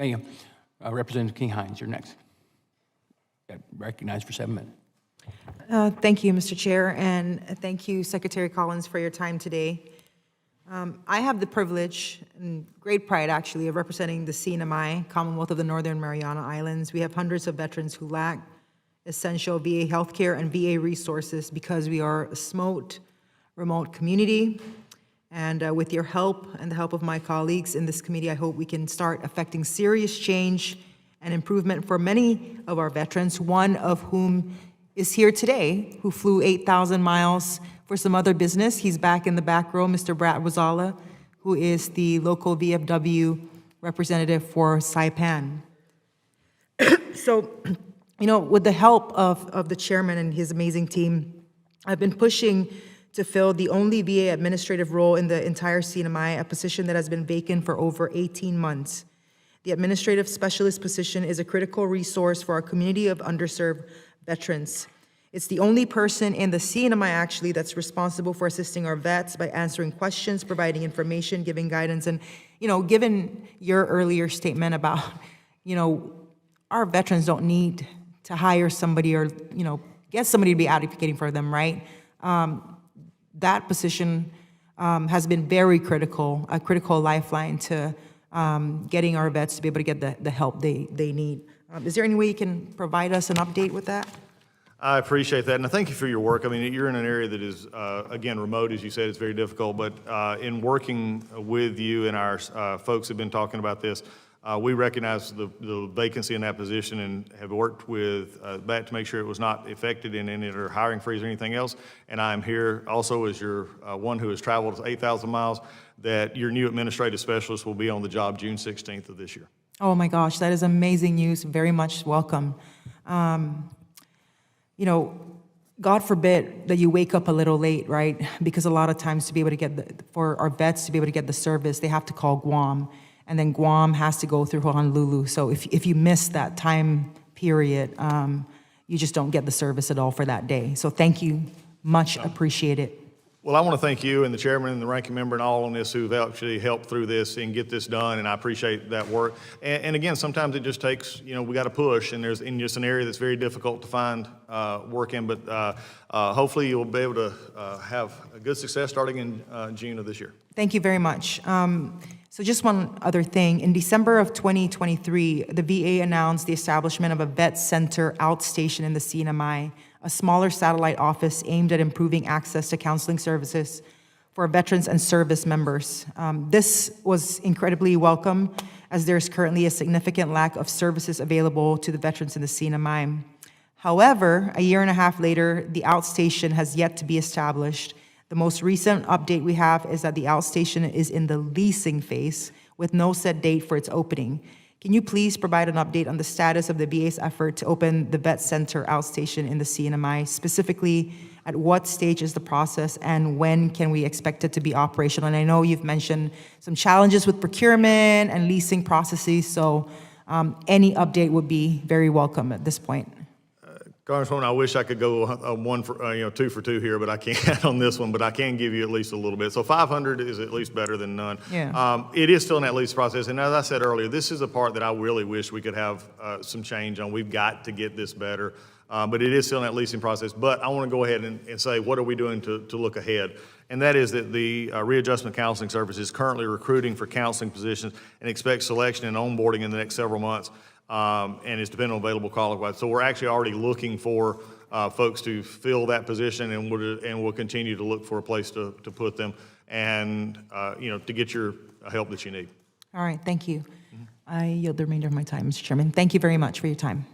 Thank you. Representative King-Hinds, you're next. Recognized for 7 minutes. Thank you, Mr. Chair, and thank you, Secretary Collins, for your time today. I have the privilege and great pride, actually, of representing the C&MI, Commonwealth of the Northern Mariana Islands. We have hundreds of veterans who lack essential VA healthcare and VA resources because we are a remote community. And with your help and the help of my colleagues in this committee, I hope we can start affecting serious change and improvement for many of our veterans, one of whom is here today, who flew 8,000 miles for some other business. He's back in the back row, Mr. Brad Rosala, who is the local VFW representative for Saipan. So, you know, with the help of the chairman and his amazing team, I've been pushing to fill the only VA administrative role in the entire C&MI, a position that has been vacant for over 18 months. The administrative specialist position is a critical resource for our community of underserved veterans. It's the only person in the C&MI actually that's responsible for assisting our vets by answering questions, providing information, giving guidance, and, you know, given your earlier statement about, you know, our veterans don't need to hire somebody or, you know, get somebody to be advocating for them, right? That position has been very critical, a critical lifeline to getting our vets to be able to get the help they need. Is there any way you can provide us an update with that? I appreciate that, and I thank you for your work. I mean, you're in an area that is, again, remote, as you said. It's very difficult, but in working with you and our folks have been talking about this, we recognize the vacancy in that position and have worked with that to make sure it was not affected in any of their hiring freeze or anything else. And I'm here also as your one who has traveled 8,000 miles, that your new administrative specialist will be on the job June 16th of this year. Oh my gosh, that is amazing news. Very much welcome. You know, God forbid that you wake up a little late, right? Because a lot of times to be able to get for our vets to be able to get the service, they have to call Guam, and then Guam has to go through Honolulu. So if you miss that time period, you just don't get the service at all for that day. So thank you, much appreciated. Well, I want to thank you and the chairman and the ranking member and all on this who've actually helped through this and get this done, and I appreciate that work. And again, sometimes it just takes, you know, we got to push, and there's in just an area that's very difficult to find work in, but hopefully you'll be able to have a good success starting in June of this year. Thank you very much. So just one other thing. In December of 2023, the VA announced the establishment of a vet center outstation in the C&MI, a smaller satellite office aimed at improving access to counseling services for veterans and service members. This was incredibly welcome, as there's currently a significant lack of services available to the veterans in the C&MI. However, a year and a half later, the outstation has yet to be established. The most recent update we have is that the outstation is in the leasing phase with no set date for its opening. Can you please provide an update on the status of the VA's effort to open the vet center outstation in the C&MI? Specifically, at what stage is the process and when can we expect it to be operational? And I know you've mentioned some challenges with procurement and leasing processes, so any update would be very welcome at this point. Congresswoman, I wish I could go two for two here, but I can't on this one, but I can give you at least a little bit. So 500 is at least better than none. Yeah. It is still in that lease process, and as I said earlier, this is a part that I really wish we could have some change on. We've got to get this better, but it is still in that leasing process. But I want to go ahead and say, what are we doing to look ahead? And that is that the Readjustment Counseling Service is currently recruiting for counseling positions and expects selection and onboarding in the next several months. And it's dependent on available qualified. So we're actually already looking for folks to fill that position, and we'll continue to look for a place to put them and to get your help that you need. All right, thank you. I yield the remainder of my time, Mr. Chairman. Thank you very much for your time.